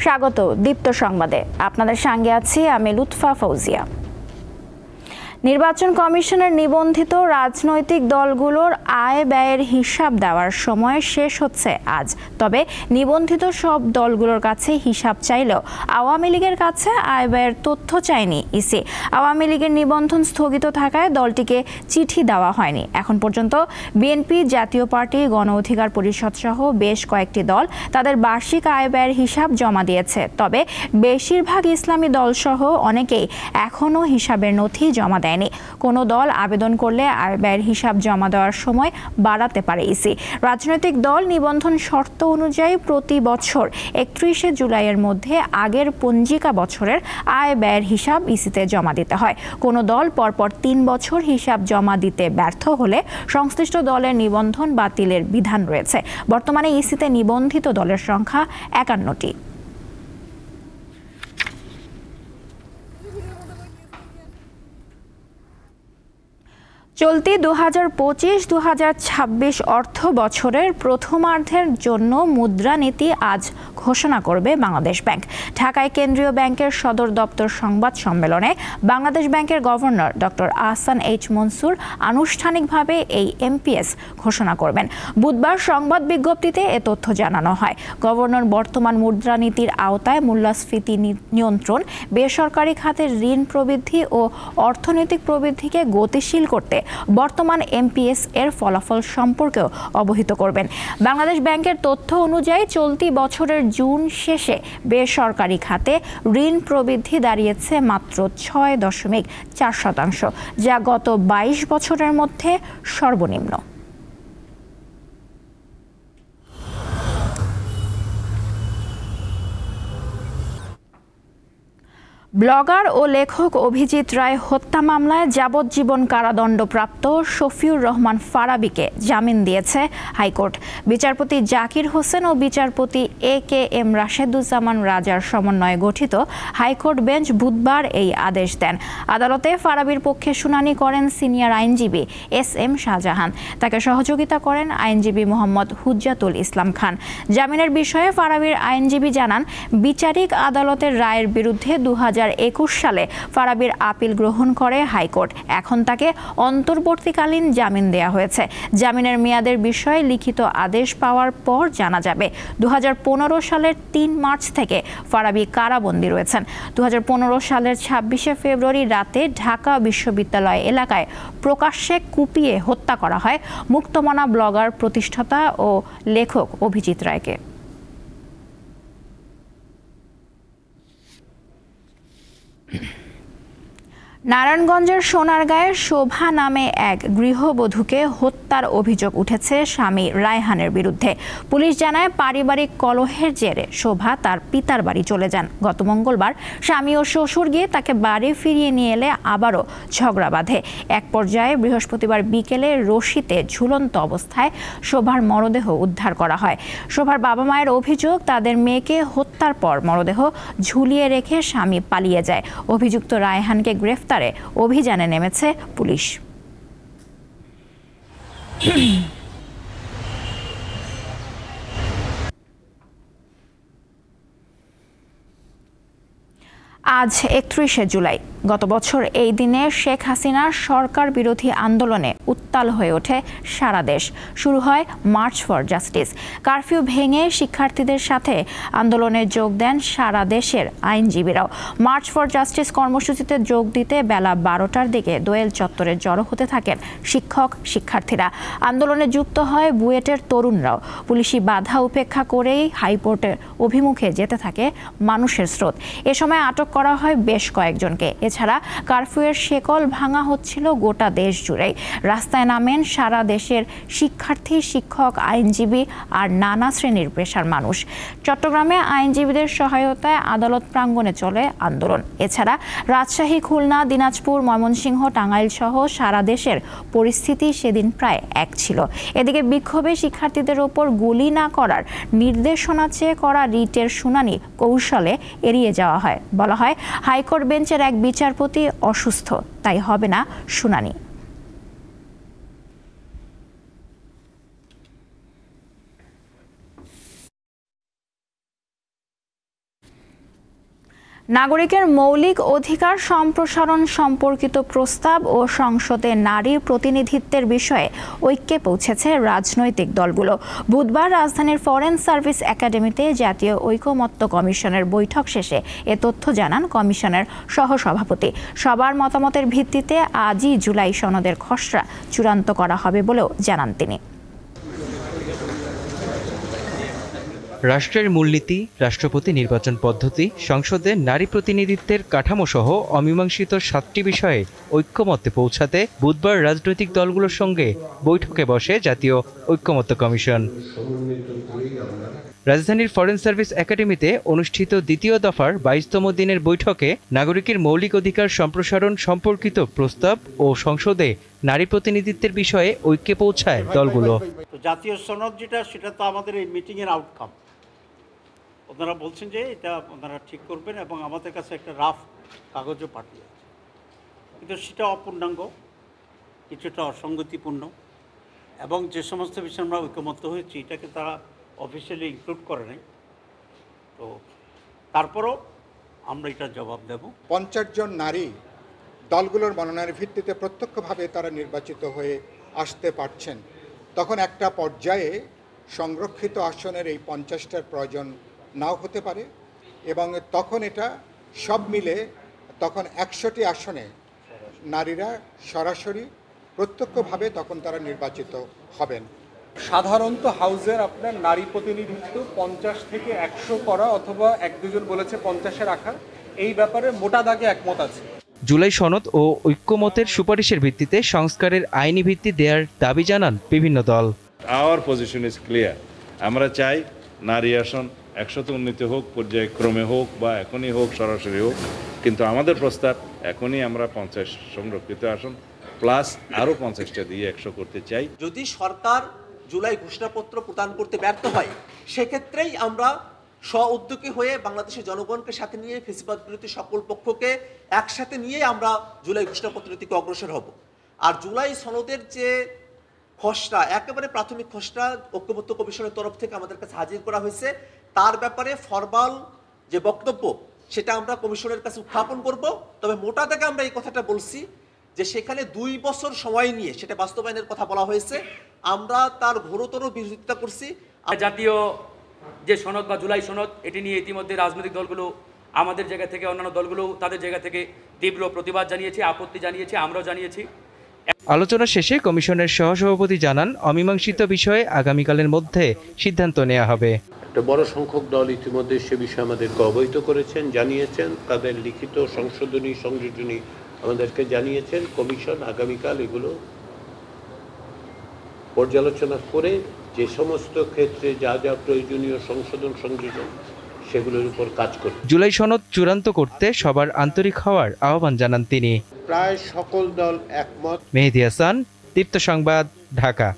স্বাগত দীপ্ত সংবাদে। আপনাদের সঙ্গে আছি আমি লুৎফা ফৌজিয়া। নির্বাচন কমিশনের নিবন্ধিত রাজনৈতিক দলগুলোর আয় ব্যয়ের হিসাব দেওয়ার সময় শেষ হচ্ছে আজ। তবে নিবন্ধিত সব দলগুলোর কাছে হিসাব চাইলেও আওয়ামী লীগের কাছে আয় ব্যয়ের তথ্য চায়নি ইসি। আওয়ামী লীগের নিবন্ধন স্থগিত থাকায় দলটিকে চিঠি দেওয়া হয়নি। এখন পর্যন্ত বিএনপি, জাতীয় পার্টি, গণ অধিকার পরিষদ সহ বেশ কয়েকটি দল তাদের বার্ষিক আয় ব্যয়ের হিসাব জমা দিয়েছে। তবে বেশিরভাগ ইসলামী দলসহ অনেকেই এখনও হিসাবের নথি জমা দেয়। কোনো দল আবেদন করলে আয় ব্যয়ের হিসাব জমা দেওয়ার সময় বাড়াতে পারে ইসি। রাজনৈতিক দল নিবন্ধন শর্ত অনুযায়ী প্রতি বছর 31শে জুলাইয়ের মধ্যে আগের পঞ্জিকা বছরের আয় ব্যয়ের হিসাব ইসিতে জমা দিতে হয়। কোনো দল পরপর 3 বছর হিসাব জমা দিতে ব্যর্থ হলে সংশ্লিষ্ট দলের নিবন্ধন বাতিলের বিধান রয়েছে। বর্তমানে ইসিতে নিবন্ধিত দলের সংখ্যা 51টি। চলতি 2025-2026 অর্থ বছরের প্রথমার্ধের জন্য মুদ্রানীতি আজ ঘোষণা করবে বাংলাদেশ ব্যাংক। ঢাকায় কেন্দ্রীয় ব্যাংকের সদর দপ্তর সংবাদ সম্মেলনে বাংলাদেশ ব্যাংকের governor doctor Ahsan H Mansur আনুষ্ঠানিকভাবে এই এমপিএস ঘোষণা করবেন। বুধবার সংবাদ বিজ্ঞপ্তিতে এ তথ্য জানানো হয়। গভর্নর বর্তমান মুদ্রানীতির আওতায় মূল্যস্ফীতি নিয়ন্ত্রণ, বেসরকারি খাতের ঋণ প্রবৃদ্ধি ও অর্থনৈতিক প্রবৃদ্ধিকে গতিশীল করতে বর্তমান এমপিএস এর ফলাফল সম্পর্কেও অবহিত করবেন। বাংলাদেশ ব্যাংকের তথ্য অনুযায়ী চলতি বছরের জুন শেষে বেসরকারি খাতে ঋণ প্রবৃদ্ধি দাঁড়িয়েছে মাত্র 6.4%, যা গত 22 বছরের মধ্যে সর্বনিম্ন। ব্লগার ও লেখক অভিজিৎ রায় হত্যা মামলায় যাবজ্জীবন কারাদণ্ডপ্রাপ্ত শফিউর রহমান ফারাবীকে জামিন দিয়েছে হাইকোর্ট। বিচারপতি জাকির হোসেন ও বিচারপতি AKM রাশেদুজ্জামান রাজার সমন্বয়ে গঠিত হাইকোর্ট বেঞ্চ বুধবার এই আদেশ দেন। আদালতে ফারাবীর পক্ষে শুনানি করেন সিনিয়র আইনজীবী SM শাহজাহান। তাকে সহযোগিতা করেন আইনজীবী মোহাম্মদ হুজ্জাতুল ইসলাম খান। জামিনের বিষয়ে ফারাবীর আইনজীবী জানান, বিচারিক আদালতের রায়ের বিরুদ্ধে 2021 সালে ফারাবীর আপিল গ্রহণ করে হাইকোর্ট। এখন তাকে অন্তর্বর্তীকালীন জামিন দেয়া হয়েছে। জামিনের মেয়াদের বিষয়ে লিখিত আদেশ পাওয়ার পর জানা যাবে। 2015 সালের 3 মার্চ থেকে ফারাবী কারাবন্দী রয়েছেন। 2015 সালের 26শে ফেব্রুয়ারি রাতে ঢাকা বিশ্ববিদ্যালয় এলাকায় প্রকাশ্যে কুপিয়ে হত্যা করা হয় মুক্তমনা ব্লগার, প্রতিষ্ঠাতা ও লেখক অভিজিৎ রায়কে। নারায়ণগঞ্জের সোনারগাঁয়ে শোভা নামে এক গৃহবধূকে হত্যার অভিযোগ উঠেছে স্বামী রায়হানের বিরুদ্ধে। পুলিশ জানায়, পারিবারিক কলহের জেরে শোভা তার পিতার বাড়ি চলে যান। গত মঙ্গলবার স্বামী ও শ্বশুর গিয়ে তাকে বাড়ি ফিরিয়ে নিয়ে এলে আবারও ঝগড়া বাঁধে। এক পর্যায়ে বৃহস্পতিবার বিকেলে রশিতে ঝুলন্ত অবস্থায় শোভার মরদেহ উদ্ধার করা হয়। শোভার বাবা মায়ের অভিযোগ, তাদের মেয়েকে হত্যার পর মরদেহ ঝুলিয়ে রেখে স্বামী পালিয়ে যায়। অভিযুক্ত রায়হানকে গ্রেফতার অভিযানে নেমেছে পুলিশ। আজ 31শে জুলাই। গত বছর এই দিনে শেখ হাসিনার সরকার বিরোধী আন্দোলনে উত্তাল হয়ে ওঠে সারা দেশ। শুরু হয় মার্চ ফর জাস্টিস। কারফিউ ভেঙে শিক্ষার্থীদের সাথে আন্দোলনে যোগ দেন সারা দেশের আইনজীবীরাও। মার্চ ফর জাস্টিস কর্মসূচিতে যোগ দিতে বেলা 12টার দিকে দোয়েল চত্বরে জড়ো হতে থাকেন শিক্ষক শিক্ষার্থীরা। আন্দোলনে যুক্ত হয় বুয়েটের তরুণরাও। পুলিশি বাধা উপেক্ষা করেই হাইকোর্টের অভিমুখে যেতে থাকে মানুষের স্রোত। এ সময় আটক করা হয় বেশ কয়েকজনকে। এছাড়া কারফিউয়ের শেকল ভাঙা হচ্ছিল গোটা দেশ জুড়েই। রাস্তায় নামেন সারা দেশের শিক্ষার্থী, শিক্ষক, আইনজীবী আর নানা শ্রেণীর পেশার মানুষ। চট্টগ্রামে আইনজীবীদের সহায়তায় আদালত প্রাঙ্গণে চলে আন্দোলন। এছাড়া রাজশাহী, খুলনা, দিনাজপুর, ময়মনসিংহ, টাঙ্গাইল সহ সারা দেশের পরিস্থিতি সেদিন প্রায় এক ছিল। এদিকে বিক্ষোভে শিক্ষার্থীদের ওপর গুলি না করার নির্দেশনা চেয়ে করা রিটের শুনানি কৌশলে এড়িয়ে যাওয়া হয়। বলা হয়, হাইকোর্ট বেঞ্চের এক বিচারপতি অসুস্থ, তাই হবে না শুনানি। নাগরিকের মৌলিক অধিকার সম্প্রসারণ সম্পর্কিত প্রস্তাব ও সংসদে নারীর প্রতিনিধিত্বের বিষয়ে ঐক্যে পৌঁছেছে রাজনৈতিক দলগুলো। বুধবার রাজধানীর ফরেন সার্ভিস একাডেমিতে জাতীয় ঐকমত্য কমিশনের বৈঠক শেষে এ তথ্য জানান কমিশনের সহসভাপতি। সবার মতামতের ভিত্তিতে আজই জুলাই সনদের খসড়া চূড়ান্ত করা হবে বলেও জানান তিনি। রাষ্ট্রের মূলনীতি, রাষ্ট্রপতি নির্বাচন পদ্ধতি, সংসদে নারী প্রতিনিধিত্বের কাঠামো সহ অমীমাংসিত 7টি বিষয়ে ঐক্যমত্যে পৌঁছাতে বুধবার রাজনৈতিক দলগুলোর সঙ্গে বৈঠকে বসে জাতীয় ঐকমত্য কমিশন। রাজধানীর ফরেন সার্ভিস একাডেমিতে অনুষ্ঠিত দ্বিতীয় দফার 22তম দিনের বৈঠকে নাগরিকের মৌলিক অধিকার সম্প্রসারণ সম্পর্কিত প্রস্তাব ও সংসদে নারী প্রতিনিধিত্বের বিষয়ে ঐক্যে পৌঁছায় দলগুলো। জাতীয় সনদ যেটা, সেটা তো আমাদের এই মিটিংয়ের আউটকাম। ওনারা বলছেন যে এটা ওনারা ঠিক করবেন এবং আমাদের কাছে একটা রাফ কাগজও পাঠিয়েছে, কিন্তু সেটা অপূর্ণাঙ্গ, কিছুটা অসঙ্গতিপূর্ণ এবং যে সমস্ত বিষয়ে আমরা ঐকমত্য হয়েছি এটাকে তারা অফিসিয়ালি ইনক্লুড করে নাই। তো তারপরও আমরা এটা জবাব দেব। 50 জন নারী দলগুলোর মনোনয়নের ভিত্তিতে প্রত্যক্ষভাবে তারা নির্বাচিত হয়ে আসতে পারছেন। তখন একটা পর্যায়ে সংরক্ষিত আসনের এই 50টার প্রয়োজন নাও হতে পারে এবং তখন এটা সব মিলে তখন 100টি আসনে নারীরা সরাসরি প্রত্যক্ষভাবে তখন তারা নির্বাচিত হবেন। সাধারণত হাউসের আপনার নারী প্রতিনিধিত্ব 50 থেকে 100 করা অথবা 1-2 জন বলেছে 50-এ রাখা, এই ব্যাপারে মোটা দাগে একমত আছে। জুলাই সনদ ও ঐক্যমতের সুপারিশের ভিত্তিতে সংস্কারের আইনি ভিত্তি দেওয়ার দাবি জানান বিভিন্ন দল। Our position is clear. আমরা চাই নারী আসন 100তে উন্নীত হোক, পর্যায়ক্রমে হোক বা এখনই হোক, সরাসরি হোক, কিন্তু আমাদের প্রস্তাব এখনই আমরা 50 সংরক্ষিত আসন প্লাস আরও 50টা দিয়ে 100 করতে চাই। যদি সরকার জুলাই ঘোষণাপত্র প্রদান করতে ব্যর্থ হয়, সেক্ষেত্রেই আমরা স্ব-উদ্যোগী হয়ে বাংলাদেশের জনগণকে সাথে নিয়ে ফ্যাসিবাদ বিরোধী সকল পক্ষকে একসাথে নিয়ে আমরা জুলাই ঘোষণাপত্রের দিকে অগ্রসর হব। আর জুলাই সনদের যে খসড়া, একেবারে প্রাথমিক খসড়া ঐক্যমত্য কমিশনের তরফ থেকে আমাদের কাছে হাজির করা হয়েছে, তার ব্যাপারে ফরমাল যে বক্তব্য সেটা আমরা কমিশনের কাছে উত্থাপন করব। তবে মোটা দাগে আমরা এই কথাটা বলছি যে সেখানে 2 বছর সময় নিয়ে সেটা বাস্তবায়নের কথা বলা হয়েছে। আমরা তার ঘোরতর বিরোধিতা করছি। জাতীয় যে সনদ বা জুলাই সনদ, এটি নিয়ে ইতিমধ্যে রাজনৈতিক দলগুলো আমাদের জায়গা থেকে, অন্যান্য দলগুলো তাদের জায়গা থেকে তীব্র প্রতিবাদ জানিয়েছে, আপত্তি জানিয়েছে, আমরাও জানিয়েছি। আলোচনা শেষে কমিশনের সহসভাপতি জানান, অমীমাংসিত বিষয়ে আগামীকালের মধ্যে সিদ্ধান্ত নেওয়া হবে। একটা বড় সংখ্যক দল ইতিমধ্যে সে বিষয়ে আমাদেরকে অবহিত করেছেন, জানিয়েছেন, তাদের লিখিত সংশোধনী সংযোজনী আমাদেরকে জানিয়েছেন। কমিশন আগামীকাল এগুলো পর্যালোচনা করে যে সমস্ত ক্ষেত্রে যা যা প্রয়োজনীয় সংশোধন সংযোজন সেগুলোর উপর কাজ করবে। জুলাই সনদ চূড়ান্ত করতে সবার আন্তরিক হওয়ার আহ্বান জানান তিনি। প্রায় সকল দল একমত। মেহেদী হাসান, দীপ্ত সংবাদ, ঢাকা।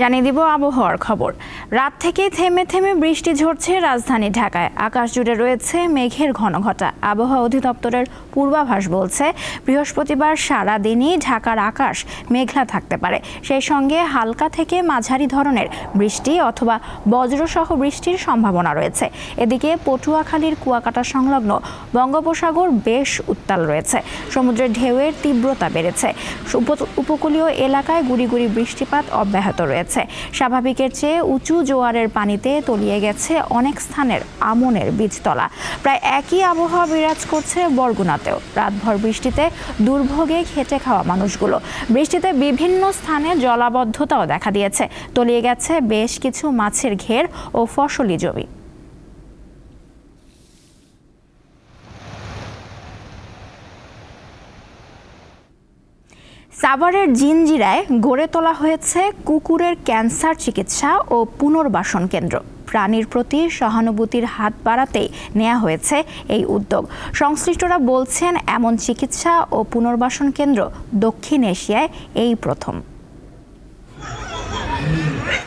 জানিয়ে দিব আবহাওয়ার খবর। রাত থেকে থেমে থেমে বৃষ্টি ঝরছে রাজধানী ঢাকায়। আকাশ জুড়ে রয়েছে মেঘের ঘনঘটা। আবহাওয়া অধিদপ্তরের পূর্বাভাস বলছে, বৃহস্পতিবার সারাদিনই ঢাকার আকাশ মেঘলা থাকতে পারে। সেই সঙ্গে হালকা থেকে মাঝারি ধরনের বৃষ্টি অথবা বজ্রসহ বৃষ্টির সম্ভাবনা রয়েছে। এদিকে পটুয়াখালীর কুয়াকাটা সংলগ্ন বঙ্গোপসাগর বেশ উত্তাল রয়েছে। সমুদ্রের ঢেউয়ের তীব্রতা বেড়েছে। উপকূলীয় এলাকায় গুড়ি গুড়ি বৃষ্টিপাত অব্যাহত রয়েছে। স্বাভাবিকের চেয়ে উঁচু জোয়ারের পানিতে তলিয়ে গেছে অনেক স্থানের আমনের বীজতলা। প্রায় একই আবহাওয়া বিরাজ করছে বরগুনাতেও। রাতভর বৃষ্টিতে দুর্ভোগে খেটে খাওয়া মানুষগুলো। বৃষ্টিতে বিভিন্ন স্থানে জলাবদ্ধতাও দেখা দিয়েছে। তলিয়ে গেছে বেশ কিছু মাছের ঘের ও ফসলি জমি। সাভারের জিঞ্জিরায় গড়ে তোলা হয়েছে কুকুরের ক্যান্সার চিকিৎসা ও পুনর্বাসন কেন্দ্র। প্রাণীর প্রতি সহানুভূতির হাত বাড়াতেই নেওয়া হয়েছে এই উদ্যোগ। সংশ্লিষ্টরা বলছেন, এমন চিকিৎসা ও পুনর্বাসন কেন্দ্র দক্ষিণ এশিয়ায় এই প্রথম।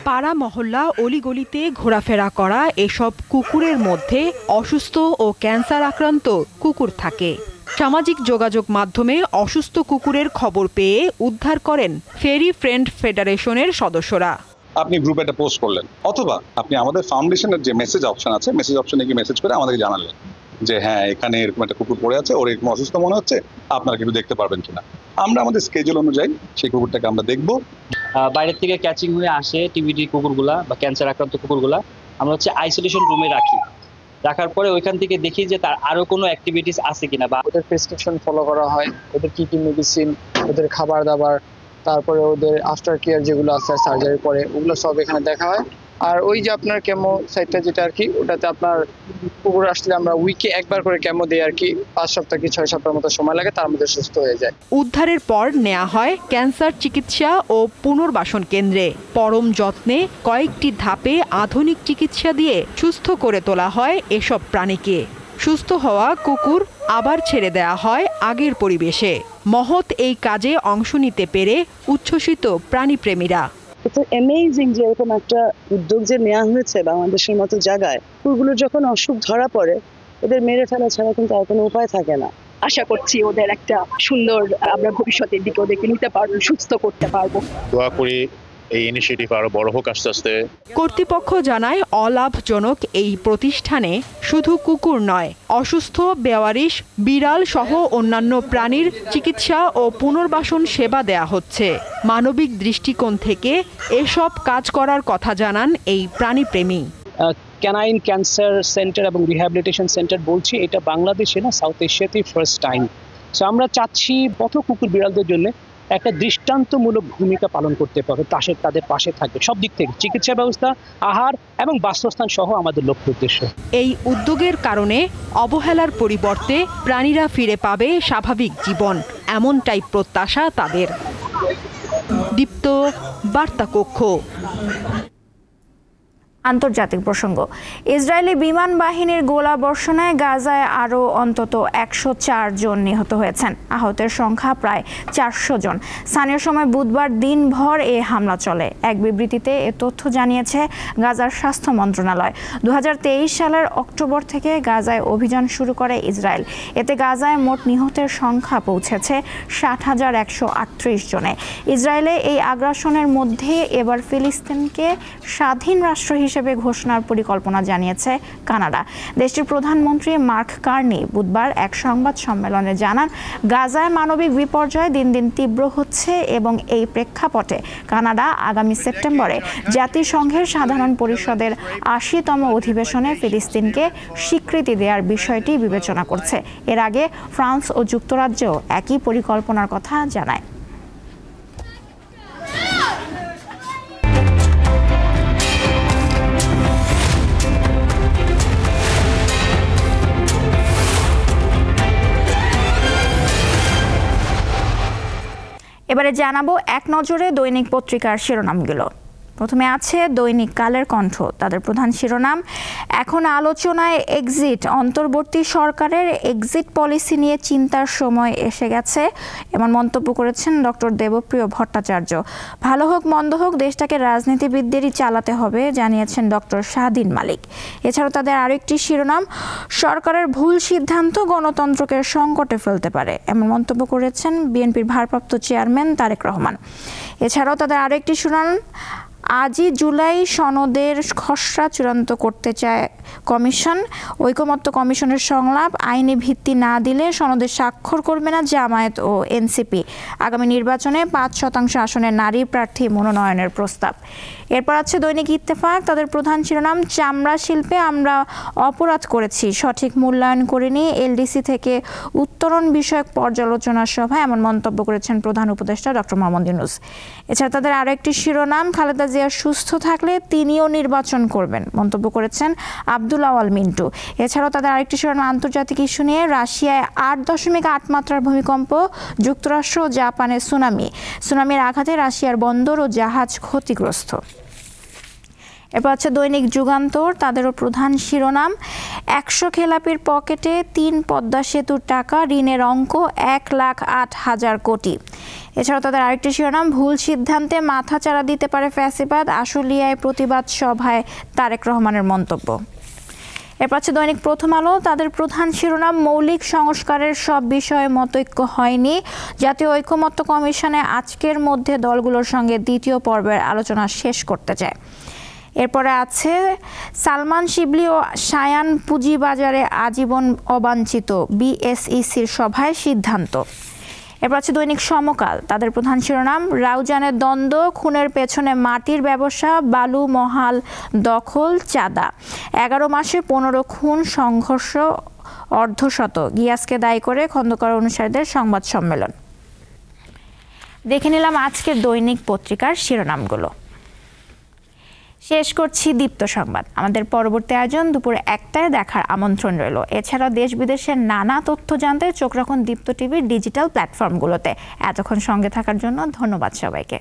পাড়া মহল্লা অলিগলিতে ঘোরাফেরা করা এসব কুকুরের মধ্যে অসুস্থ ও ক্যান্সার আক্রান্ত কুকুর থাকে। সামাজিক যোগাযোগ মাধ্যমে অসুস্থ কুকুরের খবর পেয়ে উদ্ধার করেন ফেরি ফ্রেন্ড ফেডারেশনের সদস্যরা। আপনি গ্রুপে একটা পোস্ট করলেন অথবা আপনি আমাদের ফাউন্ডেশনের যে মেসেজ অপশন আছে, মেসেজ অপশনে গিয়ে মেসেজ করে আমাদেরকে জানালেন। যে হ্যাঁ এখানে এরকম একটা কুকুর পড়ে আছে, ওর এরকম অসুস্থ মনে হচ্ছে, আপনারা কিন্তু দেখতে পারবেন কিনা। আমরা আমাদের স্কেজুল অনুযায়ী সেই কুকুরটাকে আমরা দেখব। বাইরের থেকে ক্যাচিং হয়ে আসে টিবিডি কুকুরগুলা বা ক্যান্সার আক্রান্ত কুকুরগুলা আমরা হচ্ছে আইসোলেশন রুমে রাখার পরে ওইখান থেকে দেখি যে তার আরো কোনো অ্যাক্টিভিটিস আছে কিনা, বা ওদের প্রেসক্রিপশন ফলো করা হয়, ওদের কি কি মেডিসিন, ওদের খাবার দাবার, তারপরে ওদের আফটার কেয়ার যেগুলো আছে সার্জারি পরে, ওগুলো সব এখানে দেখা হয়। আর ওই যে আপনার কেমো সাইটটা যেটা আর কি, ওটাতে আপনার কুকুর আসলে আমরা উইকে একবার করে কেমো দিই আর কি, 5 সপ্তাহ কি 6 সপ্তাহের মতো সময় লাগে, তার মধ্যে সুস্থ হয়ে যায়। উদ্ধারের পর নেওয়া হয় ক্যান্সার চিকিৎসা ও পুনর্বাসন কেন্দ্রে। পরম যত্নে কয়েকটি ধাপে আধুনিক চিকিৎসা দিয়ে সুস্থ করে তোলা হয় এসব প্রাণীকে। সুস্থ হওয়া কুকুর আবার ছেড়ে দেওয়া হয় আগের পরিবেশে। মহৎ এই কাজে অংশ নিতে পেরে উচ্ছ্বসিত প্রাণীপ্রেমীরা। ইটস অ্যামেজিং যে এরকম একটা উদ্যোগ যে নেওয়া হয়েছে বাংলাদেশের মতো জায়গায়। কুকুরগুলোর যখন অসুখ ধরা পড়ে ওদের মেরে ফেলা ছাড়া কিন্তু আর কোনো উপায় থাকে না। আশা করছি ওদের একটা সুন্দর আমরা ভবিষ্যতের দিকে ওদেরকে নিতে পারবো, সুস্থ করতে পারবো। দোয়া করি এই ইনিশিয়েটিভ আরো বড় হোক আস্তে আস্তে। কর্তৃপক্ষ জানায় অলাভজনক এই প্রতিষ্ঠানে শুধু কুকুর নয়, অসুস্থ, বেওয়ারিশ, বিড়াল সহ অন্যান্য প্রাণীর চিকিৎসা ও পুনর্বাসন সেবা দেয়া হচ্ছে। মানবিক দৃষ্টিকোণ থেকে এসব কাজ করার কথা জানান এই প্রাণীপ্রেমী। ক্যানাইন ক্যান্সার সেন্টার এবং রিহ্যাবিলিটেশন সেন্টার বলছি, এটা বাংলাদেশে না সাউথ এশিয়াতেই ফার্স্ট টাইম। সো আমরা চাচ্ছি পথ কুকুর বিড়ালদের জন্য একটা দৃষ্টান্তমূলক ভূমিকা পালন করতে পারবে, তাদের পাশে থাকবে সব দিক থেকে, চিকিৎসা ব্যবস্থা, আহার এবং বাসস্থান সহ আমাদের লক্ষ্য উদ্দেশ্য। এই উদ্যোগের কারণে অবহেলার পরিবর্তে প্রাণীরা ফিরে পাবে স্বাভাবিক জীবন, এমনটাই প্রত্যাশা তাদের। দীপ্ত, বার্তা কক্ষ। আন্তর্জাতিক প্রসঙ্গ। ইসরায়েলি বিমান বাহিনীর গোলাবর্ষণে গাজায় আরও অন্তত 104 জন নিহত হয়েছেন। আহতের সংখ্যা প্রায় 400 জন। স্থানীয় সময় বুধবার দিনভর এ হামলা চলে। এক বিবৃতিতে এ তথ্য জানিয়েছে গাজার স্বাস্থ্য মন্ত্রণালয়। 2023 সালের অক্টোবর থেকে গাজায় অভিযান শুরু করে ইসরায়েল। এতে গাজায় মোট নিহতের সংখ্যা পৌঁছেছে 60,138 জনে। ইসরায়েলে এই আগ্রাসনের মধ্যে এবার ফিলিস্তিনকে স্বাধীন রাষ্ট্র হিসেবে ঘোষণার পরিকল্পনা জানিয়েছে কানাডা। দেশটির প্রধানমন্ত্রী মার্ক কার্নি বুধবার এক সংবাদ সম্মেলনে জানান, গাজায় মানবিক বিপর্যয় দিন দিন তীব্র হচ্ছে এবং এই প্রেক্ষাপটে কানাডা আগামী সেপ্টেম্বরে জাতিসংঘের সাধারণ পরিষদের 80তম অধিবেশনে ফিলিস্তিনকে স্বীকৃতি দেওয়ার বিষয়টি বিবেচনা করছে। এর আগে ফ্রান্স ও যুক্তরাজ্যও একই পরিকল্পনার কথা জানায়। এবারে জানাবো এক নজরে দৈনিক পত্রিকার শিরোনামগুলো। প্রথমে আছে দৈনিক কালের কণ্ঠ। তাদের প্রধান শিরোনাম, এখন আলোচনায় এক্সিট, অন্তর্বর্তী সরকারের এক্সিট পলিসি নিয়ে চিন্তার সময় এসে গেছে, এমন মন্তব্য করেছেন ডক্টর দেবপ্রিয় ভট্টাচার্য। ভালো হোক মন্দ হোক দেশটাকে রাজনীতিবিদদেরই চালাতে হবে, জানিয়েছেন ডক্টর শাহদিন মালিক। এছাড়াও তাদের আরেকটি শিরোনাম, সরকারের ভুল সিদ্ধান্ত গণতন্ত্রকে সংকটে ফেলতে পারে, এমন মন্তব্য করেছেন বিএনপির ভারপ্রাপ্ত চেয়ারম্যান তারেক রহমান। এছাড়াও তাদের আরেকটি শিরোনাম, আজই জুলাই সনদের খসড়া চূড়ান্ত করতে চায় কমিশন, ঐকমত্য কমিশনের সংলাপ, আইনি ভিত্তি না দিলে সনদে স্বাক্ষর করবে না জামায়াত ও এনসিপি, আগামী নির্বাচনে 5% আসনে নারী প্রার্থী মনোনয়নের প্রস্তাব। এরপর আছে দৈনিক ইত্তেফাক। তাদের প্রধান শিরোনাম, চামড়া শিল্পে আমরা অপরাধ করেছি, সঠিক মূল্যায়ন করিনি, এলডিসি থেকে উত্তরণ বিষয়ক পর্যালোচনা সভায়, এমন মন্তব্য করেছেন প্রধান উপদেষ্টা ডক্টর মোহাম্মদ ইউনূস। এছাড়া তাদের আরও একটি শিরোনাম, খালেদা জিয়া সুস্থ থাকলে তিনিও নির্বাচন করবেন, মন্তব্য করেছেন আব্দুল আওয়াল মিন্টু। এছাড়াও তাদের আরেকটি শিরোনাম, আন্তর্জাতিক ইস্যু নিয়ে, রাশিয়ায় 8.8 মাত্রার ভূমিকম্প, যুক্তরাষ্ট্র ও জাপানে সুনামির আঘাতে রাশিয়ার বন্দর ও জাহাজ ক্ষতিগ্রস্ত। এরপর আছে দৈনিক যুগান্তর। তাদেরও প্রধান শিরোনাম, 100 খেলাপির পকেটে 3 পদ্মা সেতুর টাকা, ঋণের অঙ্ক 1,08,000 কোটি। এছাড়াও তাদের আরেকটি শিরোনাম, ভুল সিদ্ধান্তে মাথাচাড়া দিতে পারে ফ্যাসিবাদ, আশুলিয়ায় প্রতিবাদ সভায় তারেক রহমানের মন্তব্য। এরপর আছে দৈনিক প্রথম আলো। তাদের প্রধান শিরোনাম, মৌলিক সংস্কারের সব বিষয়ে মতৈক্য হয়নি, জাতীয় ঐকমত্য কমিশনে আজকের মধ্যে দলগুলোর সঙ্গে দ্বিতীয় পর্বের আলোচনা শেষ করতে চায়। এরপরে আছে সালমান শিবলি ও সায়ান পুঁজিবাজারে আজীবন অবাঞ্ছিত, বিএসইসির সভায় সিদ্ধান্ত। এরপর আছে দৈনিক সমকাল, তাদের প্রধান শিরোনাম রাউজানের দ্বন্দ্ব, খুনের পেছনে মাটির ব্যবসা, বালু মহাল দখল, চাঁদা, 11 মাসে 15 খুন, সংঘর্ষ অর্ধশত, গিয়াসকে দায়ী করে খন্দকার অনুসারীদের সংবাদ সম্মেলন। দেখে নিলাম আজকের দৈনিক পত্রিকার শিরোনামগুলো। শেষ করছি দীপ্ত সংবাদ। আমাদের পরবর্তী আয়োজন দুপুরে 1টায় দেখার আমন্ত্রণ রইল। এছাড়াও দেশ বিদেশের নানা তথ্য জানতে চোখ রাখুন দীপ্ত টিভির ডিজিটাল প্ল্যাটফর্মগুলোতে। এতক্ষণ সঙ্গে থাকার জন্য ধন্যবাদ সবাইকে।